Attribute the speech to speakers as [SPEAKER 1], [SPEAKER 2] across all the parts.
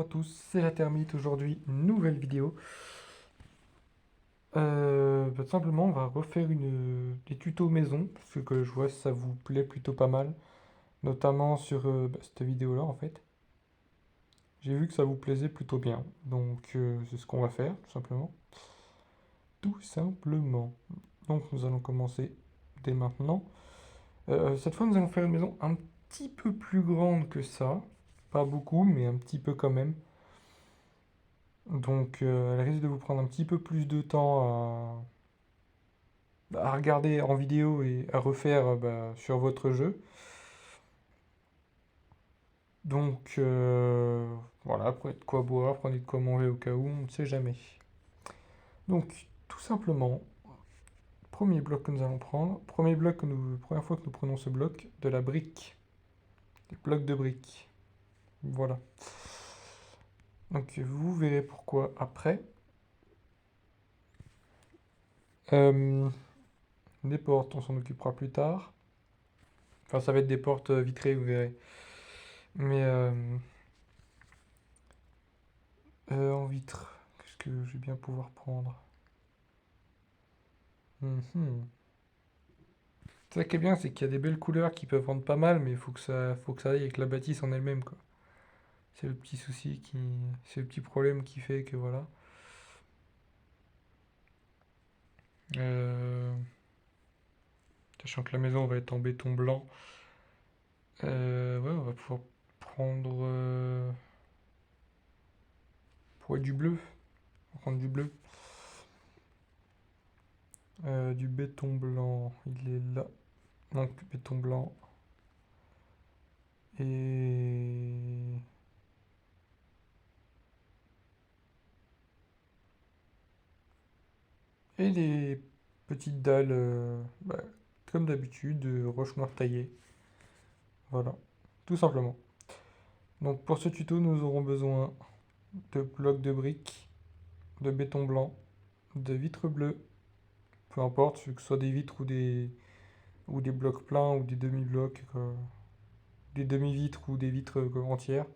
[SPEAKER 1] tous, c'est la Termite. Aujourd'hui, nouvelle vidéo. Tout simplement, on va refaire des tutos maison, parce que je vois que ça vous plaît plutôt pas mal, notamment sur cette vidéo-là en fait. J'ai vu que ça vous plaisait plutôt bien, donc c'est ce qu'on va faire, tout simplement. Tout simplement. Donc nous allons commencer dès maintenant. Cette fois, nous allons faire une maison un petit peu plus grande que ça. Pas beaucoup, mais un petit peu quand même. Donc, elle risque de vous prendre un petit peu plus de temps à regarder en vidéo et à refaire sur votre jeu. Donc, voilà, prenez de quoi boire, prenez de quoi manger au cas où, on ne sait jamais. Donc, tout simplement, premier bloc que nous allons prendre, première fois que nous prenons ce bloc, de la brique. Des blocs de briques. Voilà. Donc, vous verrez pourquoi après. Les portes, on s'en occupera plus tard. Enfin, ça va être des portes vitrées, vous verrez. Mais en vitre, qu'est-ce que je vais bien pouvoir prendre? Mhm. Ça qui est bien, c'est qu'il y a des belles couleurs qui peuvent rendre pas mal, mais il faut que ça aille avec la bâtisse en elle-même, quoi. C'est le petit souci c'est le petit problème qui fait que voilà. Euh, Sachant que la maison va être en béton blanc, ouais, on va pouvoir prendre, du bleu. On va prendre du bleu. Du béton blanc, il est là. Donc béton blanc. Et les petites dalles, comme d'habitude, roche noire taillée. Voilà, tout simplement. Donc pour ce tuto, nous aurons besoin de blocs de briques, de béton blanc, de vitres bleues, peu importe, que ce soit des vitres ou des blocs pleins ou des demi-blocs, des demi-vitres ou des vitres entières.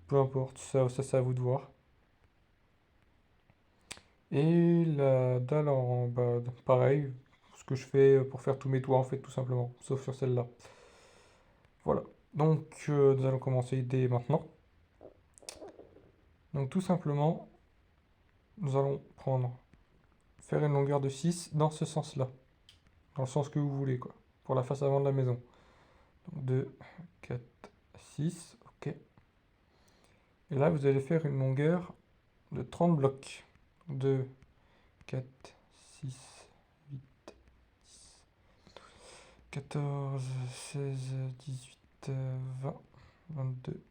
[SPEAKER 1] Peu importe, ça c'est à vous de voir. Et la dalle en bas, pareil, ce que je fais pour faire tous mes toits en fait, tout simplement, sauf sur celle-là. Voilà. Donc, nous allons commencer dès maintenant. Donc, tout simplement, nous allons faire une longueur de 6 dans ce sens-là. Dans le sens que vous voulez, quoi. Pour la face avant de la maison. Donc, 2, 4, 6, ok. Et là, vous allez faire une longueur de 30 blocs. 2, 4, 6, 8, 10, 14, 16, 18, 20, 22,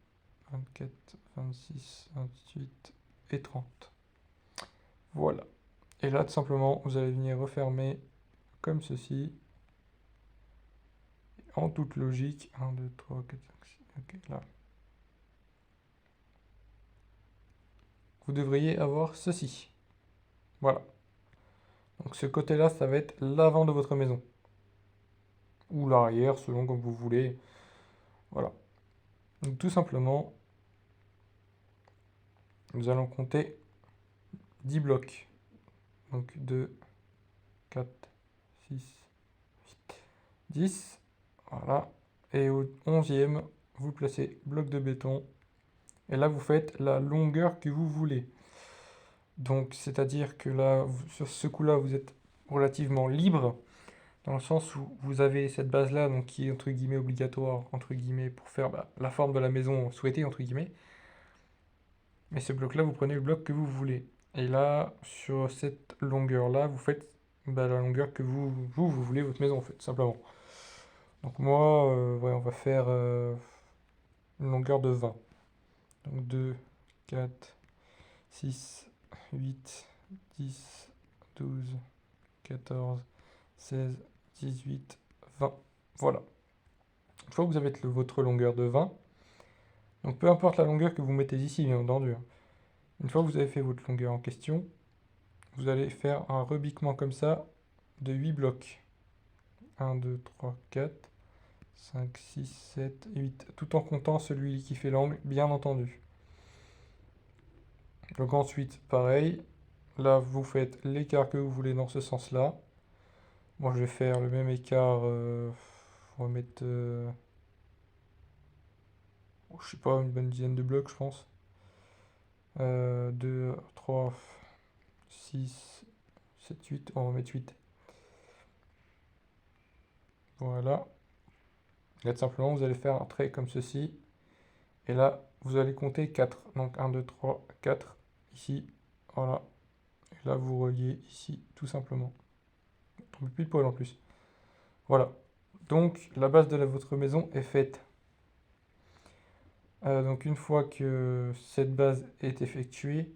[SPEAKER 1] 24, 26, 28 et 30. Voilà. Et là, tout simplement, vous allez venir refermer comme ceci, en toute logique. 1, 2, 3, 4, 5, 6. Ok, là. Vous devriez avoir ceci. Voilà. Donc ce côté-là, ça va être l'avant de votre maison. Ou l'arrière, selon comme vous voulez. Voilà. Donc tout simplement, nous allons compter 10 blocs. Donc 2, 4, 6, 8, 10. Voilà. Et au 11e, vous placez bloc de béton. Et là, vous faites la longueur que vous voulez. Donc, c'est-à-dire que là, sur ce coup-là, vous êtes relativement libre, dans le sens où vous avez cette base-là, donc qui est entre guillemets obligatoire, entre guillemets, pour faire la forme de la maison souhaitée, entre guillemets. Mais ce bloc-là, vous prenez le bloc que vous voulez. Et là, sur cette longueur-là, vous faites la longueur que vous voulez votre maison, en fait, tout simplement. Donc moi, ouais, on va faire une longueur de 20. Donc 2, 4, 6, 8, 10, 12, 14, 16, 18, 20. Voilà. Une fois que vous avez votre longueur de 20, donc peu importe la longueur que vous mettez ici, bien entendu. Une fois que vous avez fait votre longueur en question, vous allez faire un rebiquement comme ça de 8 blocs. 1, 2, 3, 4, 5, 6, 7, 8. Tout en comptant celui qui fait l'angle, bien entendu. Donc ensuite, pareil, là vous faites l'écart que vous voulez dans ce sens-là. Moi je vais faire le même écart, on va mettre, je sais pas, une bonne dizaine de blocs je pense. 2, 3, 6, 7, 8, on va mettre 8. Voilà. Là tout simplement vous allez faire un trait comme ceci. Et là vous allez compter 4. Donc 1, 2, 3, 4. Ici, voilà. Et là vous reliez ici tout simplement. Tombez plus de poil en plus. Voilà. Donc la base de votre maison est faite. Donc une fois que cette base est effectuée,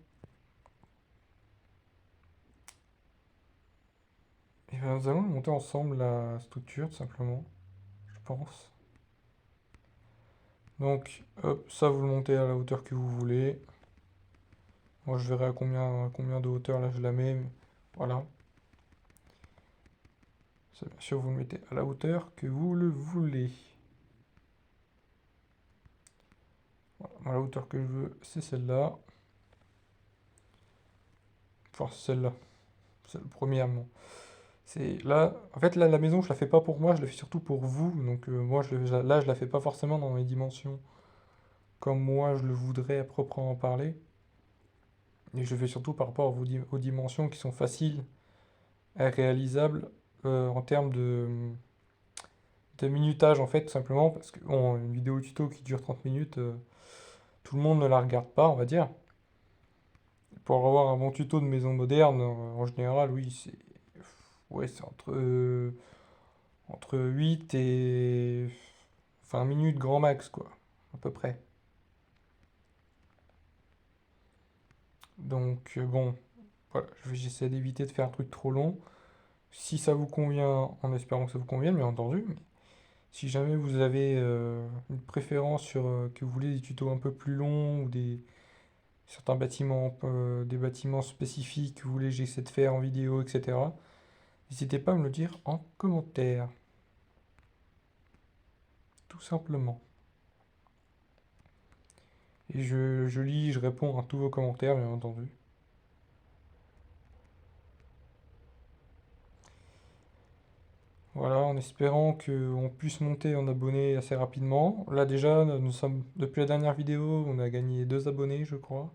[SPEAKER 1] et bien, nous allons monter ensemble la structure tout simplement, je pense. Donc hop, ça vous le montez à la hauteur que vous voulez. Moi je verrai à combien de hauteur là je la mets. Mais voilà. Ça, bien sûr vous le mettez à la hauteur que vous le voulez. Voilà, moi, la hauteur que je veux c'est celle-là. Enfin c'est celle-là. C'est le premièrement. C'est là, en fait là la maison je la fais pas pour moi, je la fais surtout pour vous. Donc moi là je la fais pas forcément dans les dimensions comme moi je le voudrais à proprement parler. Et je fais surtout par rapport aux dimensions qui sont faciles et réalisables en termes de minutage en fait, tout simplement, parce que bon, une vidéo tuto qui dure 30 minutes, tout le monde ne la regarde pas, on va dire. Pour avoir un bon tuto de maison moderne, en général, oui, c'est ouais, c'est entre 8 et 20 minutes grand max, quoi, à peu près. Donc bon, voilà, j'essaie d'éviter de faire un truc trop long. Si ça vous convient, en espérant que ça vous convienne, bien entendu. Mais si jamais vous avez une préférence sur que vous voulez des tutos un peu plus longs ou certains bâtiments, des bâtiments spécifiques que vous voulez que j'essaie de faire en vidéo, etc. N'hésitez pas à me le dire en commentaire. Tout simplement. Et je lis, je réponds à tous vos commentaires, bien entendu. Voilà, en espérant qu'on puisse monter en abonnés assez rapidement. Là déjà, depuis la dernière vidéo, on a gagné 2 abonnés, je crois.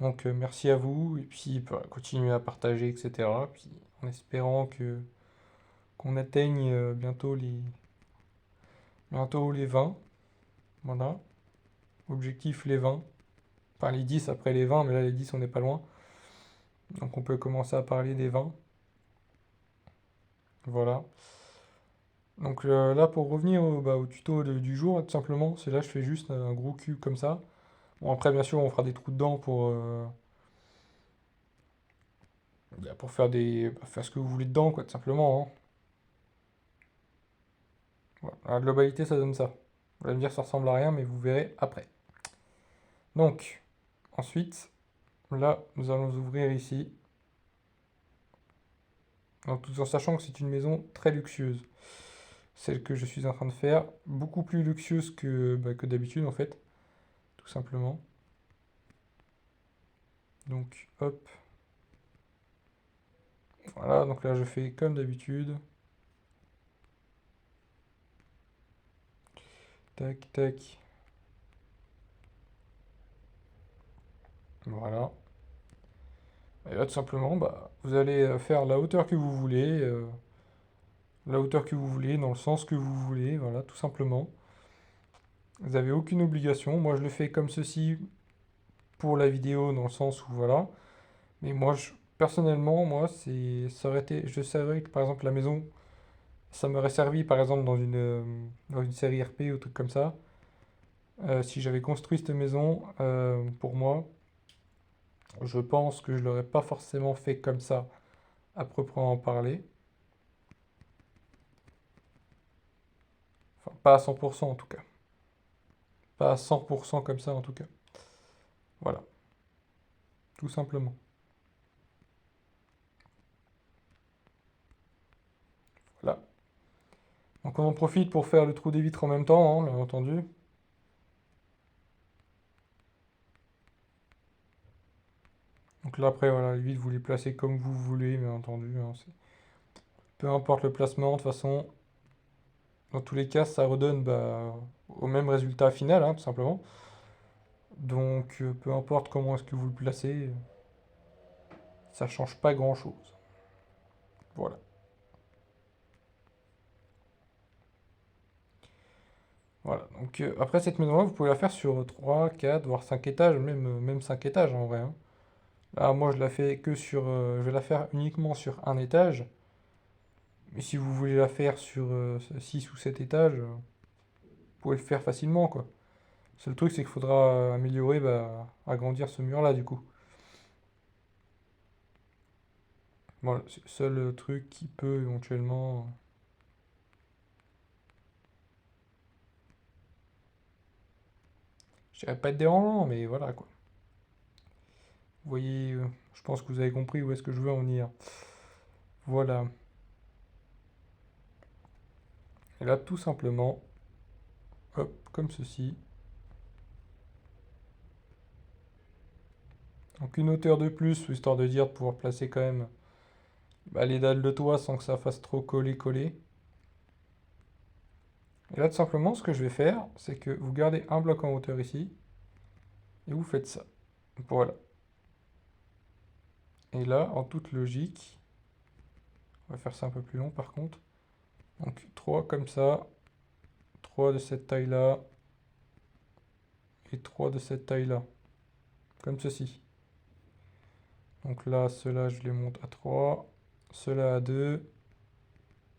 [SPEAKER 1] Donc merci à vous, et puis bah, continuez à partager, etc. Puis en espérant qu'on atteigne bientôt les 20. Voilà. Objectif les 20. Enfin les 10 après les 20, mais là les 10 on n'est pas loin. Donc on peut commencer à parler des 20. Voilà. Donc là pour revenir au tuto du jour, tout simplement, c'est là je fais juste un gros cube comme ça. Bon après bien sûr on fera des trous dedans pour faire ce que vous voulez dedans quoi, tout simplement, hein. Voilà. La globalité ça donne ça. Vous allez me dire ça ressemble à rien mais vous verrez après. Donc ensuite, là nous allons ouvrir ici. Donc, tout en sachant que c'est une maison très luxueuse. Celle que je suis en train de faire, beaucoup plus luxueuse que d'habitude en fait, tout simplement. Donc hop. Voilà, donc là je fais comme d'habitude. Tac, tac. Voilà. Et là tout simplement, bah, vous allez faire la hauteur que vous voulez, dans le sens que vous voulez, voilà, tout simplement. Vous n'avez aucune obligation. Moi je le fais comme ceci pour la vidéo, dans le sens où voilà. Mais moi, personnellement, moi, je savais que par exemple la maison, ça m'aurait servi par exemple dans une série RP ou truc comme ça. Si j'avais construit cette maison pour moi, je pense que je l'aurais pas forcément fait comme ça, à proprement parler. Enfin, pas à 100% en tout cas. Pas à 100% comme ça en tout cas. Voilà, tout simplement. Voilà. Donc on en profite pour faire le trou des vitres en même temps, hein, bien entendu. Donc là, après, voilà, les 8, vous les placez comme vous voulez, bien entendu, hein, peu importe le placement, de toute façon, dans tous les cas, ça redonne bah, au même résultat final, hein, tout simplement. Donc, peu importe comment est-ce que vous le placez, ça change pas grand-chose. Voilà. Voilà. Donc, après cette maison-là, vous pouvez la faire sur 3, 4, voire 5 étages, même 5 étages en vrai, hein. Là, moi, je la fais que sur, je vais la faire uniquement sur un étage. Mais si vous voulez la faire sur 6 ou 7 étages, vous pouvez le faire facilement, quoi. Le seul truc, c'est qu'il faudra améliorer, bah, agrandir ce mur-là, du coup. Voilà, c'est le seul truc qui peut éventuellement, je dirais pas être dérangeant, mais voilà, quoi. Vous voyez, je pense que vous avez compris où est-ce que je veux en venir. Voilà. Et là, tout simplement, hop, comme ceci. Donc une hauteur de plus, histoire de dire de pouvoir placer quand même bah, les dalles de toit sans que ça fasse trop coller-coller. Et là, tout simplement, ce que je vais faire, c'est que vous gardez un bloc en hauteur ici, et vous faites ça. Voilà. Et là, en toute logique, on va faire ça un peu plus long par contre. Donc 3 comme ça, 3 de cette taille-là, et 3 de cette taille-là, comme ceci. Donc là, ceux-là, je les monte à 3, ceux-là à 2,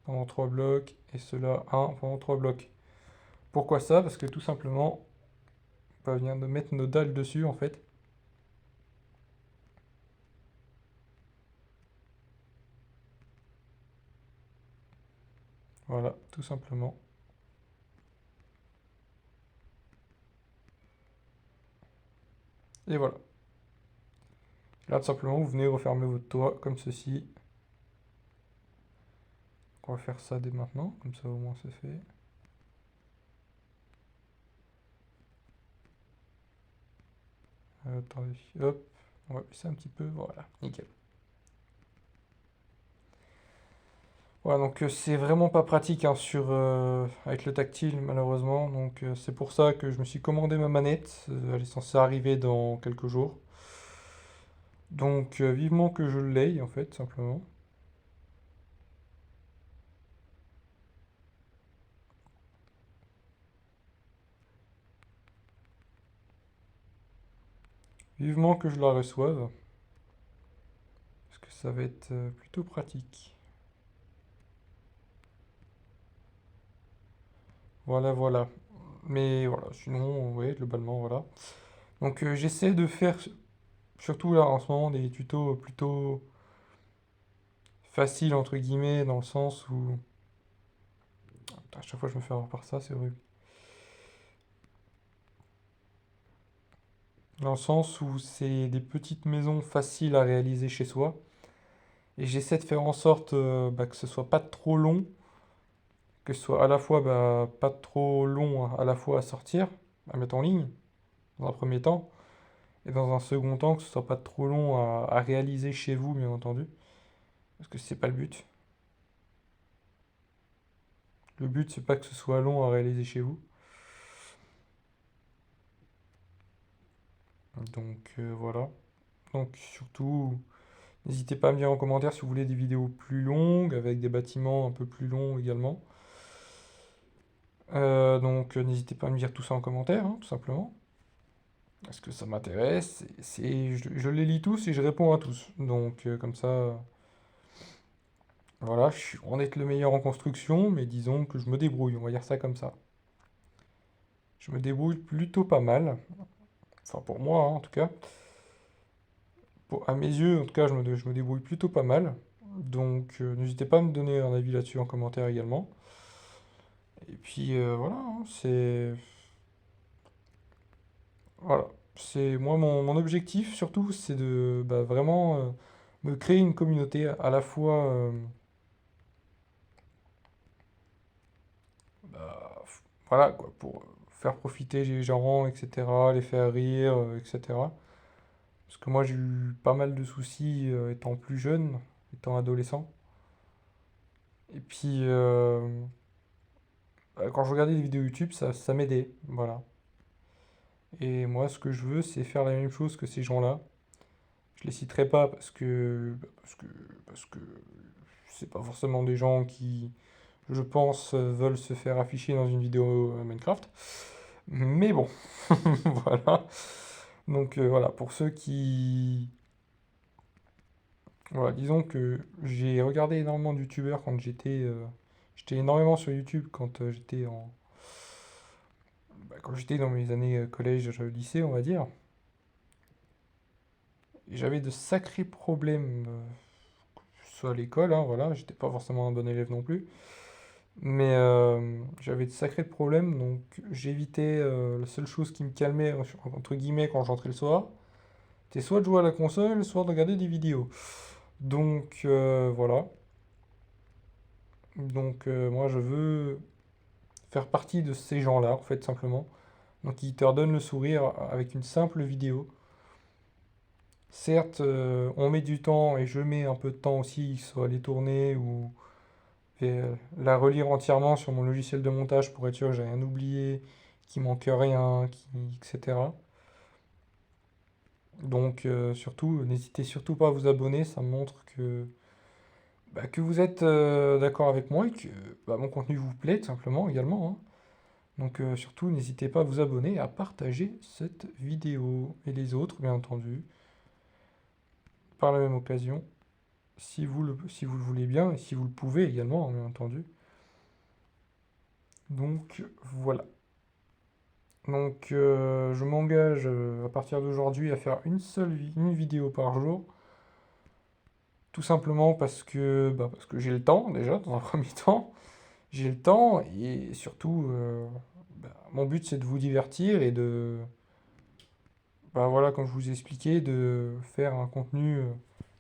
[SPEAKER 1] pendant 3 blocs, et ceux-là 1 pendant 3 blocs. Pourquoi ça? Parce que tout simplement, on va venir de mettre nos dalles dessus en fait. Voilà, tout simplement. Et voilà. Là, tout simplement, vous venez refermer votre toit comme ceci. On va faire ça dès maintenant, comme ça au moins c'est fait. Attendez, hop, on va baisser un petit peu, voilà, nickel. Voilà, donc c'est vraiment pas pratique hein, avec le tactile malheureusement, donc c'est pour ça que je me suis commandé ma manette, elle est censée arriver dans quelques jours. Donc vivement que je l'aie en fait, simplement. Vivement que je la reçoive, parce que ça va être plutôt pratique. Voilà, voilà. Mais voilà, sinon, ouais, globalement, voilà. Donc j'essaie de faire, surtout là en ce moment, des tutos plutôt faciles, entre guillemets, dans le sens où... Putain, à chaque fois je me fais avoir par ça, c'est horrible. Dans le sens où c'est des petites maisons faciles à réaliser chez soi. Et j'essaie de faire en sorte bah, que ce soit pas trop long, que ce soit à la fois bah, pas trop long à la fois à sortir, à mettre en ligne, dans un premier temps, et dans un second temps, que ce soit pas trop long à réaliser chez vous, bien entendu, parce que c'est pas le but. Le but, c'est pas que ce soit long à réaliser chez vous. Donc voilà. Donc surtout, n'hésitez pas à me dire en commentaire si vous voulez des vidéos plus longues, avec des bâtiments un peu plus longs également. Donc n'hésitez pas à me dire tout ça en commentaire, hein, tout simplement. Parce que ça m'intéresse. Je les lis tous et je réponds à tous. Donc comme ça, voilà, je suis loin d'être le meilleur en construction, mais disons que je me débrouille, on va dire ça comme ça. Je me débrouille plutôt pas mal. Enfin pour moi, hein, en tout cas. À mes yeux, en tout cas, je me débrouille plutôt pas mal. Donc n'hésitez pas à me donner un avis là-dessus en commentaire également. Et puis voilà, hein, c'est... Voilà. C'est moi mon objectif surtout, c'est de bah, vraiment me créer une communauté à la fois bah, voilà quoi, pour faire profiter les gens, etc., les faire rire, etc. Parce que moi, j'ai eu pas mal de soucis étant plus jeune, étant adolescent. Et puis, quand je regardais des vidéos YouTube, ça m'aidait. Voilà. Et moi, ce que je veux, c'est faire la même chose que ces gens-là. Je les citerai pas parce que c'est pas forcément des gens qui, je pense, veulent se faire afficher dans une vidéo Minecraft. Mais bon, voilà. Donc voilà, pour ceux qui... Voilà, disons que j'ai regardé énormément de youtubeurs quand j'étais énormément sur YouTube quand quand j'étais dans mes années collège, lycée, on va dire. Et j'avais de sacrés problèmes, soit à l'école, hein, voilà, j'étais pas forcément un bon élève non plus. Mais j'avais de sacrés problèmes, donc j'évitais la seule chose qui me calmait, entre guillemets, quand je rentrais le soir, c'était soit de jouer à la console, soit de regarder des vidéos. Donc voilà. Donc moi je veux faire partie de ces gens-là, en fait, simplement. Donc ils te redonnent le sourire avec une simple vidéo. Certes, on met du temps, et je mets un peu de temps aussi, soit à les tourner ou la relire entièrement sur mon logiciel de montage pour être sûr que j'ai rien oublié, qu'il manque rien, etc. Donc surtout, n'hésitez surtout pas à vous abonner, ça me montre que vous êtes d'accord avec moi et que mon contenu vous plaît tout simplement également, hein. Donc surtout, n'hésitez pas à vous abonner et à partager cette vidéo et les autres, bien entendu, par la même occasion, si vous le voulez bien et si vous le pouvez également, hein, bien entendu. Donc voilà. Donc je m'engage à partir d'aujourd'hui à faire une vidéo par jour. Tout simplement parce que j'ai le temps déjà, dans un premier temps. J'ai le temps et surtout, mon but c'est de vous divertir et voilà, comme je vous ai expliqué, de faire un contenu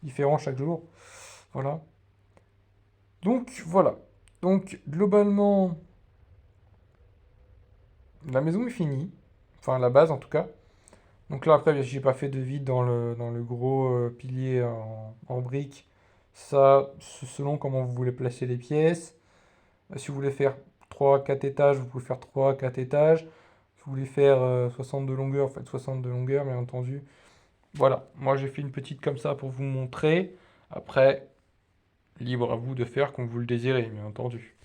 [SPEAKER 1] différent chaque jour. Voilà. Donc voilà. Donc globalement, la maison est finie. Enfin la base en tout cas. Donc là après, j'ai pas fait de vide dans le gros pilier en briques. Ça, c'est selon comment vous voulez placer les pièces. Si vous voulez faire 3 4 étages, vous pouvez faire 3 4 étages. Si vous voulez faire 60 de longueur, faites 60 de longueur, bien entendu. Voilà, moi j'ai fait une petite comme ça pour vous montrer. Après, libre à vous de faire comme vous le désirez, bien entendu.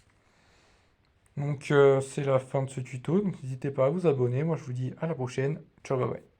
[SPEAKER 1] Donc c'est la fin de ce tuto, donc n'hésitez pas à vous abonner. Moi je vous dis à la prochaine. Ciao, bye bye.